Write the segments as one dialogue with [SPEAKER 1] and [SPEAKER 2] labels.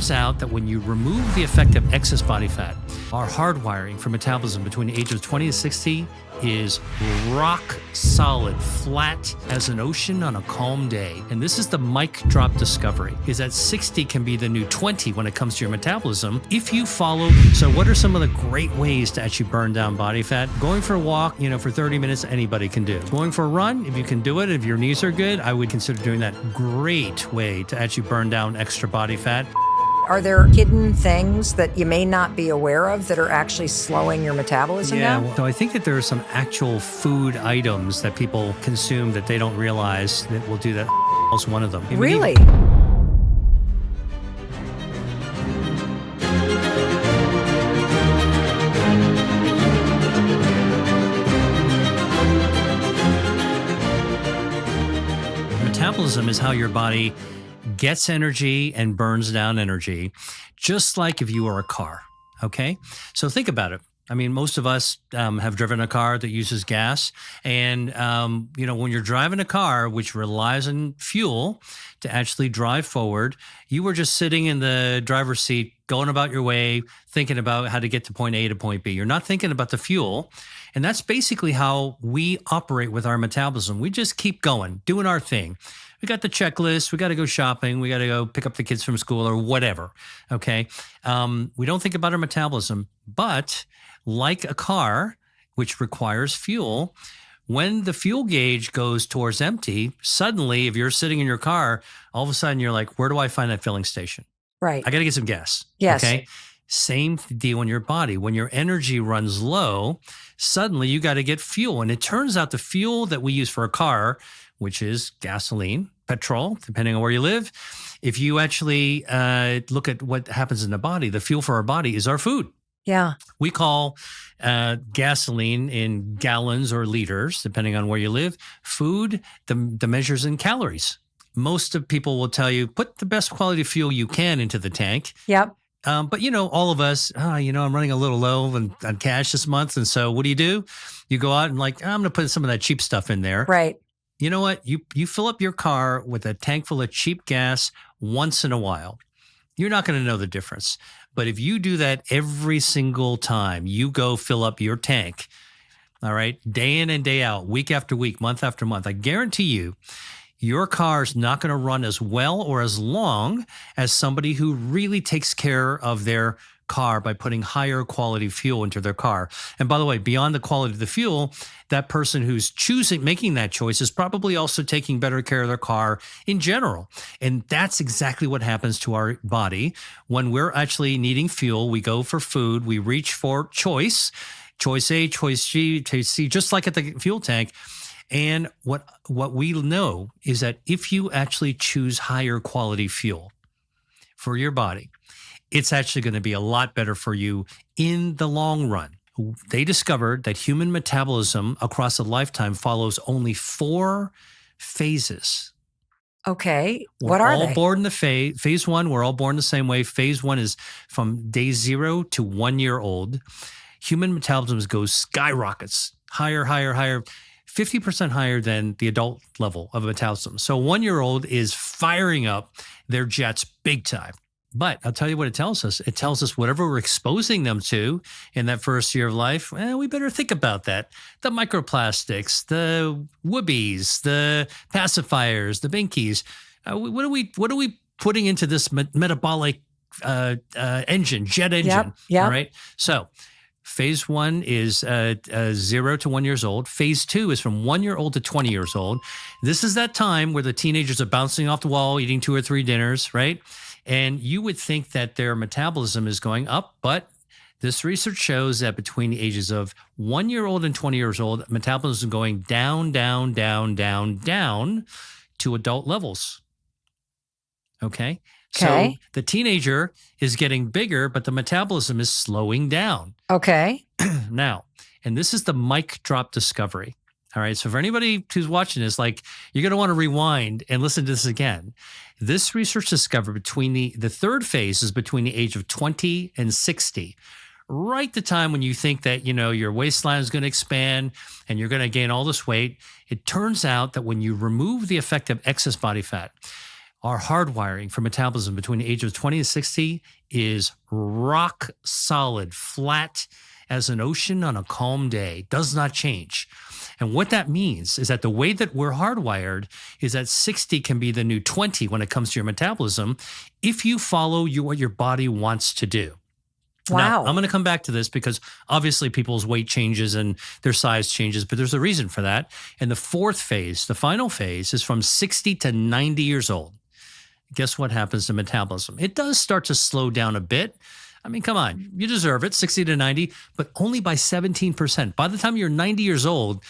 [SPEAKER 1] turns out that when you remove the effect of excess body fat, our hardwiring for metabolism between the age of 20 and 60 is rock solid, flat as an ocean on a calm day. And this is the mic drop discovery, is that 60 can be the new 20 when it comes to your metabolism if you follow. So what are some of the great ways to actually burn down body fat? Going for a walk, for 30 minutes, anybody can do. Going for a run, if you can do it, if your knees are good, I would consider doing that. Great way to actually burn down extra body fat.
[SPEAKER 2] Are there hidden things that you may not be aware of that are actually slowing your metabolism down?
[SPEAKER 1] So I think that there are some actual food items that people consume that they don't realize that will do that. Also one of them.
[SPEAKER 2] Really?
[SPEAKER 1] Metabolism is how your body gets energy and burns down energy, just like if you were a car, okay? So think about it. I mean, most of us have driven a car that uses gas. And, when you're driving a car, which relies on fuel to actually drive forward, you were just sitting in the driver's seat, going about your way, thinking about how to get to point A to point B. You're not thinking about the fuel. And that's basically how we operate with our metabolism. We just keep going, doing our thing. We got the checklist. We got to go shopping. We got to go pick up the kids from school or whatever. Okay. We don't think about our metabolism, but like a car, which requires fuel, when the fuel gauge goes towards empty, suddenly, if you're sitting in your car, all of a sudden you're like, where do I find that filling station?
[SPEAKER 2] Right.
[SPEAKER 1] I got to get some gas.
[SPEAKER 2] Yes.
[SPEAKER 1] Okay. Same deal in your body. When your energy runs low, suddenly you got to get fuel. And it turns out the fuel that we use for a car, which is gasoline, petrol, depending on where you live. If you actually look at what happens in the body, the fuel for our body is our food.
[SPEAKER 2] Yeah.
[SPEAKER 1] We call gasoline in gallons or liters, depending on where you live. Food, the measures in calories. Most of people will tell you, put the best quality fuel you can into the tank.
[SPEAKER 2] Yep.
[SPEAKER 1] But all of us, I'm running a little low on cash this month. And so what do? You go out and I'm going to put some of that cheap stuff in there.
[SPEAKER 2] Right.
[SPEAKER 1] You know what? You fill up your car with a tank full of cheap gas once in a while. You're not going to know the difference. But if you do that every single time you go fill up your tank, all right, day in and day out, week after week, month after month, I guarantee you, your car is not going to run as well or as long as somebody who really takes care of their car by putting higher quality fuel into their car. And by the way, beyond the quality of the fuel, that person who's making that choice is probably also taking better care of their car in general. And that's exactly what happens to our body. When we're actually needing fuel, we go for food, we reach for choice A, choice G, choice C, just like at the fuel tank. And what we know is that if you actually choose higher quality fuel for your body, it's actually going to be a lot better for you in the long run. They discovered that human metabolism across a lifetime follows only 4 phases.
[SPEAKER 2] Okay.
[SPEAKER 1] We're
[SPEAKER 2] are
[SPEAKER 1] all
[SPEAKER 2] they?
[SPEAKER 1] born in the phase 1. We're all born the same way. Phase 1 is from day 0 to 1 year old. Human metabolism goes skyrockets, higher, 50% higher than the adult level of metabolism. So 1 year old is firing up their jets big time. But I'll tell you what it tells us. It tells us whatever we're exposing them to in that first year of life, we better think about that. The microplastics, the whoobies, the pacifiers, the binkies. What are we putting into this metabolic engine, jet engine?
[SPEAKER 2] Yep.
[SPEAKER 1] All right. So phase 1 is 0 to 1 years old. Phase 2 is from 1 year old to 20 years old. This is that time where the teenagers are bouncing off the wall, eating 2 or 3 dinners, right? And you would think that their metabolism is going up, but this research shows that between the ages of 1 year old and 20 years old, metabolism is going down to adult levels. Okay. So the teenager is getting bigger, but the metabolism is slowing down.
[SPEAKER 2] Okay.
[SPEAKER 1] Now, and this is the mic drop discovery. All right. So for anybody who's watching this, you're going to want to rewind and listen to this again. This research discovered between the third phase is between the age of 20 and 60, right the time when you think that, your waistline is going to expand and you're going to gain all this weight. It turns out that when you remove the effect of excess body fat, our hardwiring for metabolism between the age of 20 and 60 is rock solid, flat as an ocean on a calm day, does not change. And what that means is that the way that we're hardwired is that 60 can be the new 20 when it comes to your metabolism if you follow what your body wants to do.
[SPEAKER 2] Wow.
[SPEAKER 1] Now, I'm going to come back to this because obviously people's weight changes and their size changes, but there's a reason for that. And the fourth phase, the final phase, is from 60 to 90 years old. Guess what happens to metabolism? It does start to slow down a bit. I mean, come on, you deserve it, 60 to 90, but only by 17%. By the time you're 90 years old,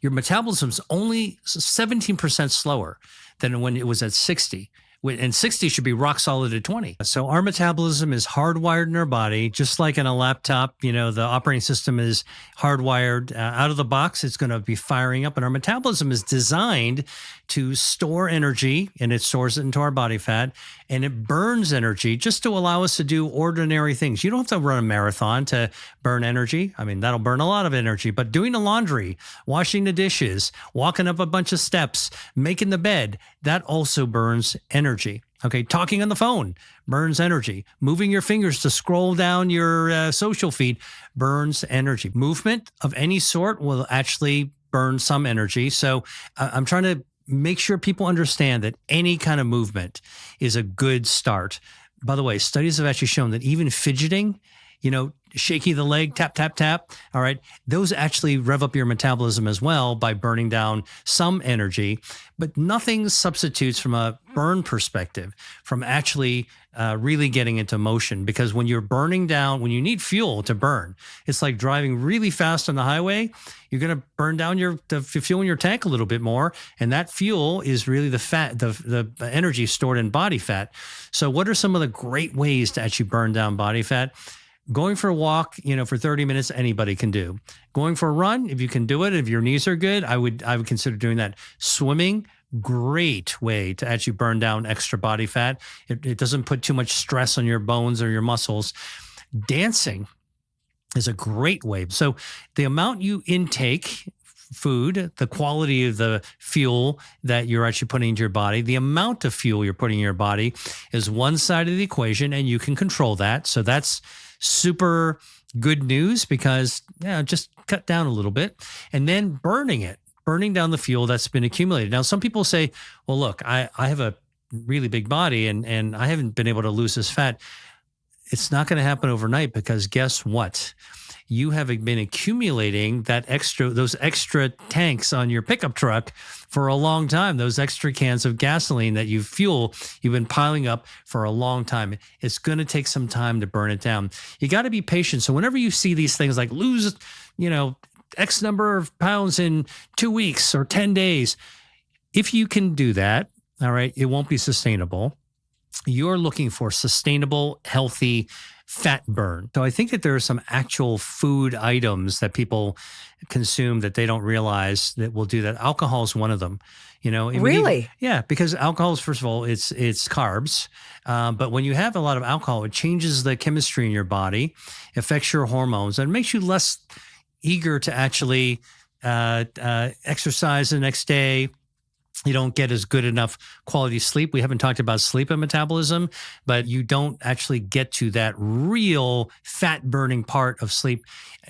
[SPEAKER 1] your metabolism's only 17% slower than when it was at 60. And 60 should be rock solid at 20. So our metabolism is hardwired in our body, just like in a laptop. You know, the operating system is hardwired out of the box. It's going to be firing up. And our metabolism is designed to store energy, and it stores it into our body fat, and it burns energy just to allow us to do ordinary things. You don't have to run a marathon to burn energy. I mean, that'll burn a lot of energy, but doing the laundry, washing the dishes, walking up a bunch of steps, making the bed, that also burns energy. Okay, talking on the phone burns energy. Moving your fingers to scroll down your social feed burns energy. Movement of any sort will actually burn some energy. So I'm trying to make sure people understand that any kind of movement is a good start. By the way, studies have actually shown that even fidgeting, you know, shaky the leg, tap, tap, tap. All right. Those actually rev up your metabolism as well by burning down some energy, but nothing substitutes from a burn perspective from actually really getting into motion. Because when you're burning down, when you need fuel to burn, it's like driving really fast on the highway. You're going to burn down the fuel in your tank a little bit more. And that fuel is really the fat, the energy stored in body fat. So what are some of the great ways to actually burn down body fat? Going for a walk, you know, for 30 minutes, anybody can do. Going for a run, if you can do it, if your knees are good, I would consider doing that. Swimming, great way to actually burn down extra body fat. It doesn't put too much stress on your bones or your muscles. Dancing is a great way. So the amount you intake food, the quality of the fuel that you're actually putting into your body, the amount of fuel you're putting in your body is one side of the equation, and you can control that. So that's super good news because just cut down a little bit, and then burning down the fuel that's been accumulated. Now, some people say, well, look, I have a really big body and I haven't been able to lose this fat. It's not going to happen overnight because guess what? You have been accumulating those extra tanks on your pickup truck for a long time. Those extra cans of gasoline that you've been piling up for a long time. It's going to take some time to burn it down. You got to be patient. So whenever you see these things like lose, X number of pounds in 2 weeks or 10 days, if you can do that, all right, it won't be sustainable. You're looking for sustainable, healthy fat burn. So I think that there are some actual food items that people consume that they don't realize that will do that. Alcohol is one of them.
[SPEAKER 2] Really?
[SPEAKER 1] Yeah, because alcohol is, first of all, it's carbs. But when you have a lot of alcohol, it changes the chemistry in your body, affects your hormones, and makes you less eager to actually exercise the next day. You don't get as good enough quality sleep. We haven't talked about sleep and metabolism, but you don't actually get to that real fat burning part of sleep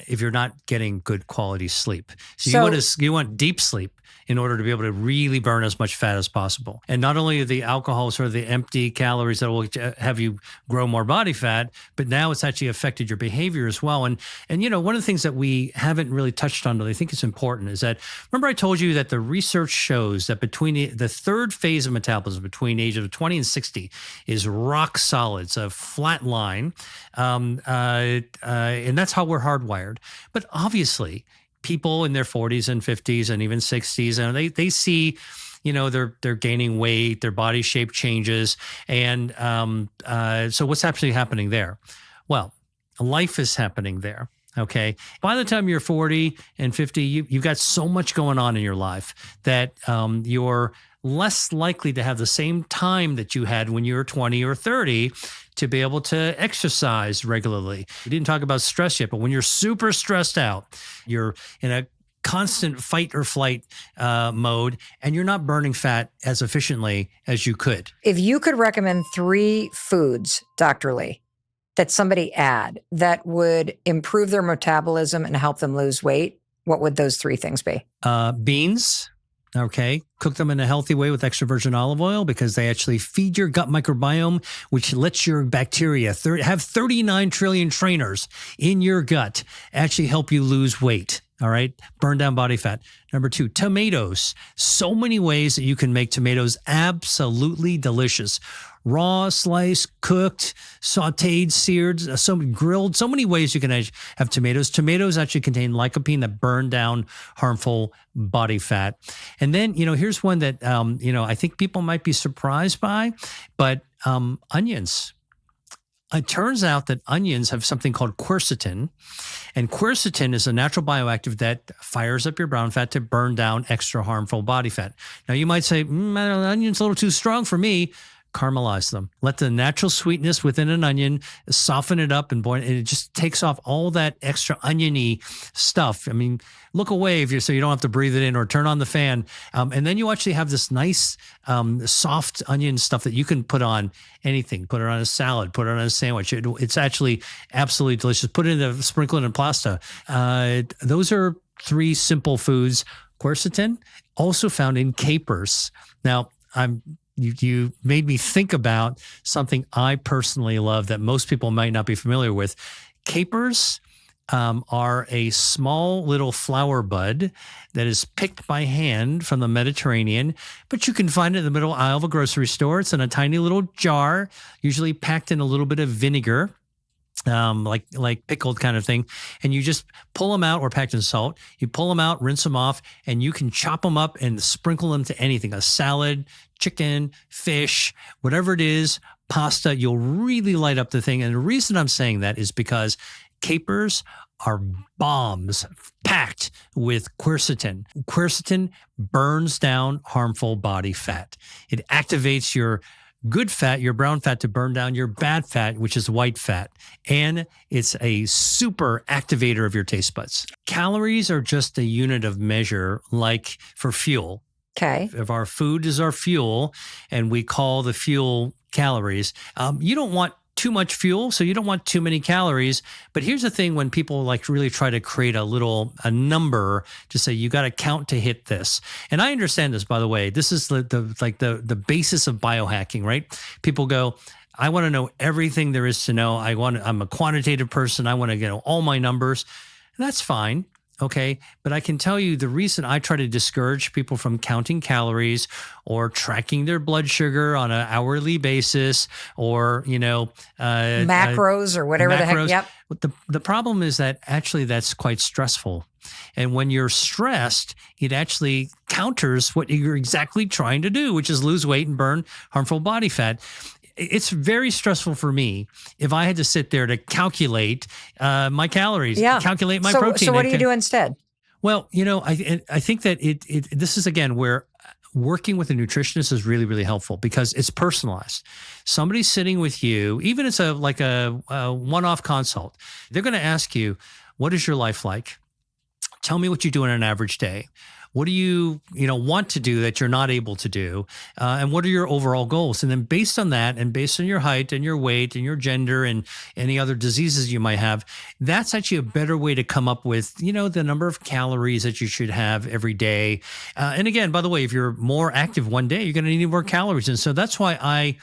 [SPEAKER 1] if you're not getting good quality sleep. So you want deep sleep in order to be able to really burn as much fat as possible. And not only are the alcohol sort of the empty calories that will have you grow more body fat, but now it's actually affected your behavior as well. And one of the things that we haven't really touched on, but I think it's important, is that, remember I told you that the research shows that between the third phase of metabolism, between age of 20 and 60, is rock solid. It's a flat line. And that's how we're hardwired. But obviously, people in their 40s and 50s and even 60s, and they see, they're gaining weight, their body shape changes. And so what's actually happening there? Well, life is happening there. Okay. By the time you're 40 and 50, you've got so much going on in your life that you're less likely to have the same time that you had when you were 20 or 30 to be able to exercise regularly. We didn't talk about stress yet, but when you're super stressed out, you're in a constant fight or flight mode, and you're not burning fat as efficiently as you could.
[SPEAKER 2] If you could recommend 3 foods, Dr. Lee, that somebody add that would improve their metabolism and help them lose weight, what would those 3 things be?
[SPEAKER 1] Beans. Okay. Cook them in a healthy way with extra virgin olive oil because they actually feed your gut microbiome, which lets your bacteria have 39 trillion trainers in your gut actually help you lose weight. All right. Burn down body fat. Number 2, tomatoes. So many ways that you can make tomatoes absolutely delicious. Raw, sliced, cooked, sauteed, seared, grilled. So many ways you can have tomatoes. Tomatoes actually contain lycopene that burn down harmful body fat. And then, here's one that, I think people might be surprised by, but onions. It turns out that onions have something called quercetin, and quercetin is a natural bioactive that fires up your brown fat to burn down extra harmful body fat. Now, you might say, onion's a little too strong for me. Caramelize them. Let the natural sweetness within an onion soften it up and boil, and it just takes off all that extra oniony stuff. I mean, look away so you don't have to breathe it in, or turn on the fan. And then you actually have this nice soft onion stuff that you can put on anything. Put it on a salad, put it on a sandwich. It's actually absolutely delicious. Sprinkle it in pasta. Those are 3 simple foods. Quercetin, also found in capers. Now, you made me think about something I personally love that most people might not be familiar with. Capers are a small little flower bud that is picked by hand from the Mediterranean, but you can find it in the middle aisle of a grocery store. It's in a tiny little jar, usually packed in a little bit of vinegar. Like pickled kind of thing. And you just pull them out, or packed in salt. You pull them out, rinse them off, and you can chop them up and sprinkle them to anything, a salad, chicken, fish, whatever it is, pasta. You'll really light up the thing. And the reason I'm saying that is because capers are bombs packed with quercetin. Quercetin burns down harmful body fat. It activates your good fat, your brown fat, to burn down your bad fat, which is white fat. And it's a super activator of your taste buds. Calories are just a unit of measure, like for fuel.
[SPEAKER 2] Okay.
[SPEAKER 1] If our food is our fuel and we call the fuel calories, you don't want too much fuel, so you don't want too many calories. But here's the thing: when people really try to create a number to say you got to count to hit this, and I understand this, by the way. This is the basis of biohacking, right? People go, I want to know everything there is to know. I'm a quantitative person. I want to get all my numbers. And that's fine. Okay. But I can tell you the reason I try to discourage people from counting calories or tracking their blood sugar on an hourly basis, or,
[SPEAKER 2] macros or whatever the heck. Yep.
[SPEAKER 1] The problem is that actually that's quite stressful. And when you're stressed, it actually counters what you're exactly trying to do, which is lose weight and burn harmful body fat. It's very stressful for me if I had to sit there to calculate my calories, calculate my protein.
[SPEAKER 2] So what do you do instead?
[SPEAKER 1] Well, I think that this is, again, where working with a nutritionist is really, really helpful because it's personalized. Somebody's sitting with you, even if it's a one-off consult, they're going to ask you, what is your life like? Tell me what you do in an average day. What do you want to do that you're not able to do? And what are your overall goals? And then based on that, and based on your height and your weight and your gender and any other diseases you might have, that's actually a better way to come up with, the number of calories that you should have every day. And again, by the way, if you're more active one day, you're going to need more calories. And so that's why I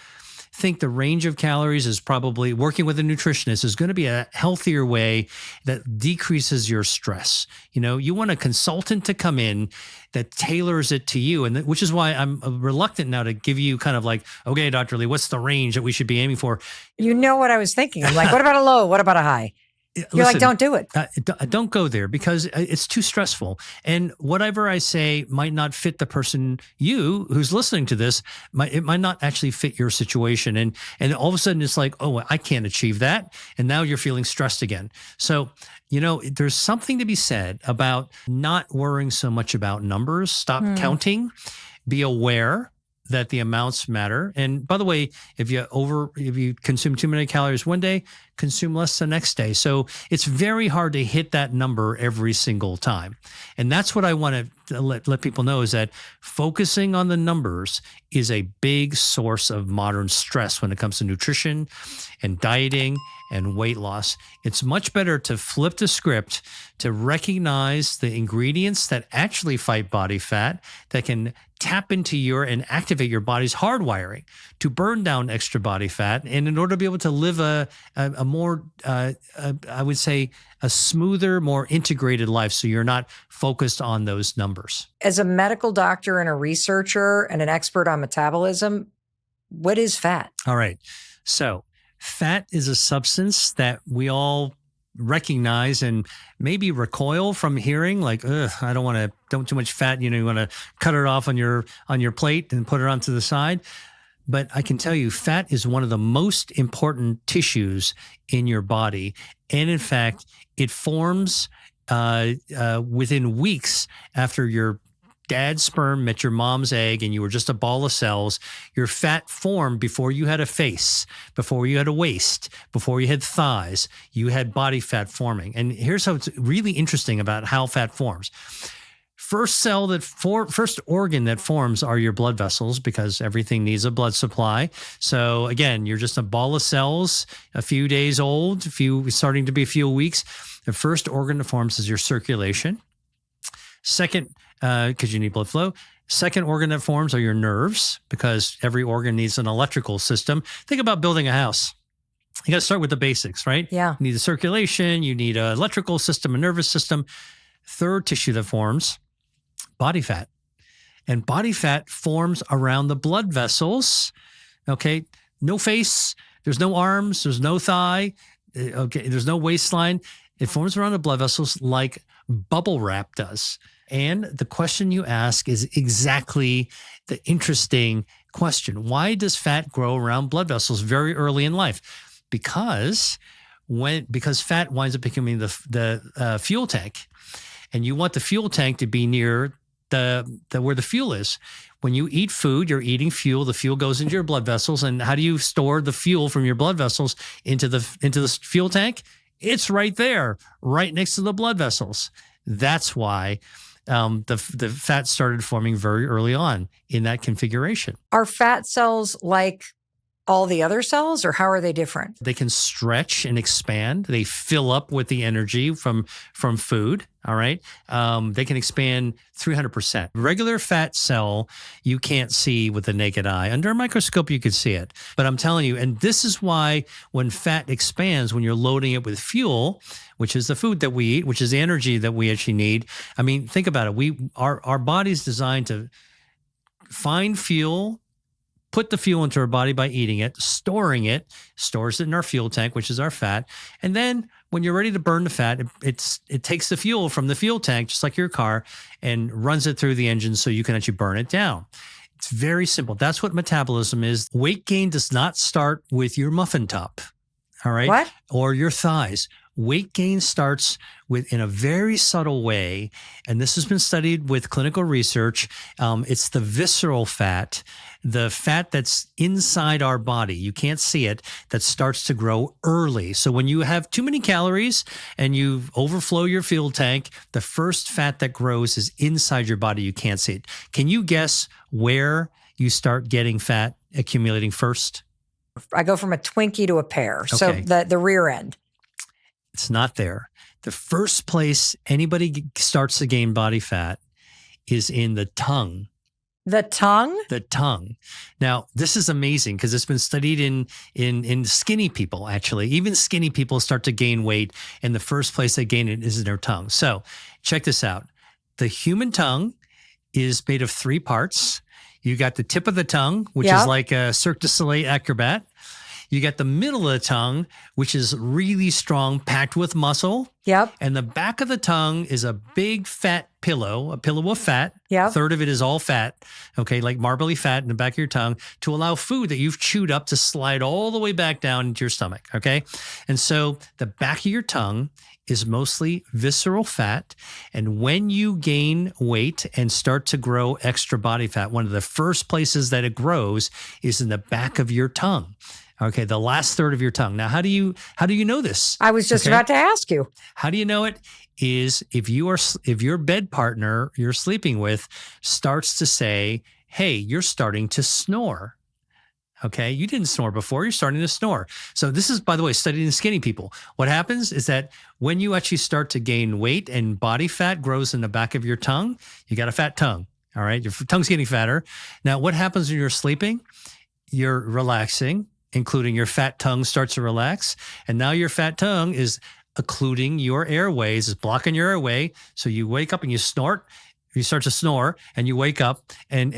[SPEAKER 1] think the range of calories is probably, working with a nutritionist is going to be a healthier way that decreases your stress. You want a consultant to come in that tailors it to you, and which is why I'm reluctant now to give you kind of like, okay, Dr. Lee, what's the range that we should be aiming for?
[SPEAKER 2] You know what I was thinking? I'm like, what about a low? What about a high? You're like, don't do it.
[SPEAKER 1] Don't go there because it's too stressful. And whatever I say might not fit the person, who's listening to this, it might not actually fit your situation. And all of a sudden it's like, oh, I can't achieve that. And now you're feeling stressed again. So, there's something to be said about not worrying so much about numbers. Stop counting. Be aware that the amounts matter. And by the way, if you consume too many calories one day, consume less the next day. So it's very hard to hit that number every single time. And that's what I want to let people know, is that focusing on the numbers is a big source of modern stress when it comes to nutrition and dieting and weight loss. It's much better to flip the script, to recognize the ingredients that actually fight body fat, that can tap into and activate your body's hardwiring to burn down extra body fat. And in order to be able to live a more, I would say, a smoother, more integrated life, so you're not focused on those numbers.
[SPEAKER 2] As a medical doctor and a researcher and an expert on metabolism, what is fat?
[SPEAKER 1] All right. So fat is a substance that we all recognize and maybe recoil from hearing, like, ugh, I don't want to, don't too much fat. You want to cut it off on your plate and put it onto the side. But I can tell you, fat is one of the most important tissues in your body. And in fact, it forms within weeks after your dad's sperm met your mom's egg and you were just a ball of cells. Your fat formed before you had a face, before you had a waist, before you had thighs. You had body fat forming. And here's how it's really interesting about how fat forms. First organ that forms are your blood vessels, because everything needs a blood supply. So again, you're just a ball of cells, a few days old, starting to be a few weeks. The first organ that forms is your circulation. Second, because you need blood flow. Second organ that forms are your nerves, because every organ needs an electrical system. Think about building a house. You got to start with the basics, right?
[SPEAKER 2] Yeah.
[SPEAKER 1] You need the circulation, you need an electrical system, a nervous system. Third tissue that forms, body fat. And body fat forms around the blood vessels. Okay. No face, there's no arms, there's no thigh. Okay. There's no waistline. It forms around the blood vessels like bubble wrap does. And the question you ask is exactly the interesting question. Why does fat grow around blood vessels very early in life? Because fat winds up becoming the fuel tank, and you want the fuel tank to be near where the fuel is. When you eat food, you're eating fuel. The fuel goes into your blood vessels. And how do you store the fuel from your blood vessels into the fuel tank? It's right there, right next to the blood vessels. That's why the fat started forming very early on in that configuration.
[SPEAKER 2] Are fat cells like all the other cells, or how are they different?
[SPEAKER 1] They can stretch and expand. They fill up with the energy from food. All right. They can expand 300%. Regular fat cell, you can't see with the naked eye. Under a microscope, you could see it. But I'm telling you, and this is why when fat expands, when you're loading it with fuel, which is the food that we eat, which is the energy that we actually need. I mean, think about it. Our body's designed to find fuel, put the fuel into our body by eating it, storing it, stores it in our fuel tank, which is our fat. And then when you're ready to burn the fat, it takes the fuel from the fuel tank, just like your car, and runs it through the engine so you can actually burn it down. It's very simple. That's what metabolism is. Weight gain does not start with your muffin top, all right?
[SPEAKER 2] What?
[SPEAKER 1] Or your thighs. Weight gain starts in a very subtle way, and this has been studied with clinical research. It's the visceral fat, the fat that's inside our body. You can't see it, that starts to grow early. So when you have too many calories and you overflow your fuel tank, the first fat that grows is inside your body. You can't see it. Can you guess where you start getting fat accumulating first?
[SPEAKER 2] I go from a Twinkie to a pear. So
[SPEAKER 1] Okay.
[SPEAKER 2] the rear end.
[SPEAKER 1] It's not there. The first place anybody starts to gain body fat is in the tongue.
[SPEAKER 2] The tongue?
[SPEAKER 1] The tongue. Now, this is amazing because it's been studied in skinny people, actually. Even skinny people start to gain weight, and the first place they gain it is in their tongue. So check this out. The human tongue is made of 3 parts. You got the tip of the tongue, which
[SPEAKER 2] Yeah.
[SPEAKER 1] is like a Cirque du Soleil acrobat. You got the middle of the tongue, which is really strong, packed with muscle.
[SPEAKER 2] Yep.
[SPEAKER 1] And the back of the tongue is a big fat pillow, a pillow of fat.
[SPEAKER 2] Yep.
[SPEAKER 1] A third of it is all fat, okay, like marbly fat in the back of your tongue to allow food that you've chewed up to slide all the way back down into your stomach, okay? And so the back of your tongue is mostly visceral fat. And when you gain weight and start to grow extra body fat, one of the first places that it grows is in the back of your tongue. Okay, the last third of your tongue. Now, how do you know this?
[SPEAKER 2] I was just about to ask you.
[SPEAKER 1] How do you know it? Is if your bed partner you're sleeping with starts to say, "Hey, you're starting to snore." Okay, you didn't snore before, you're starting to snore. So this is, by the way, studied in skinny people. What happens is that when you actually start to gain weight and body fat grows in the back of your tongue, you got a fat tongue. All right, your tongue's getting fatter. Now, what happens when you're sleeping? You're relaxing, including your fat tongue starts to relax. And now your fat tongue is occluding your airways, is blocking your airway. So you wake up and you snort. You start to snore and you wake up and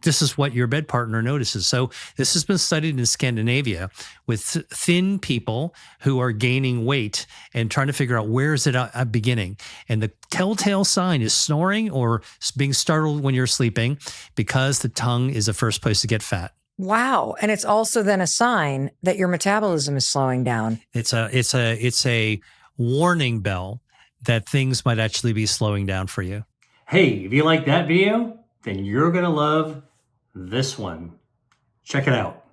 [SPEAKER 1] this is what your bed partner notices. So this has been studied in Scandinavia with thin people who are gaining weight and trying to figure out where is it beginning. And the telltale sign is snoring or being startled when you're sleeping because the tongue is the first place to get fat.
[SPEAKER 2] Wow. And it's also then a sign that your metabolism is slowing down.
[SPEAKER 1] It's a warning bell that things might actually be slowing down for you. Hey, if you like that video, then you're going to love this one. Check it out.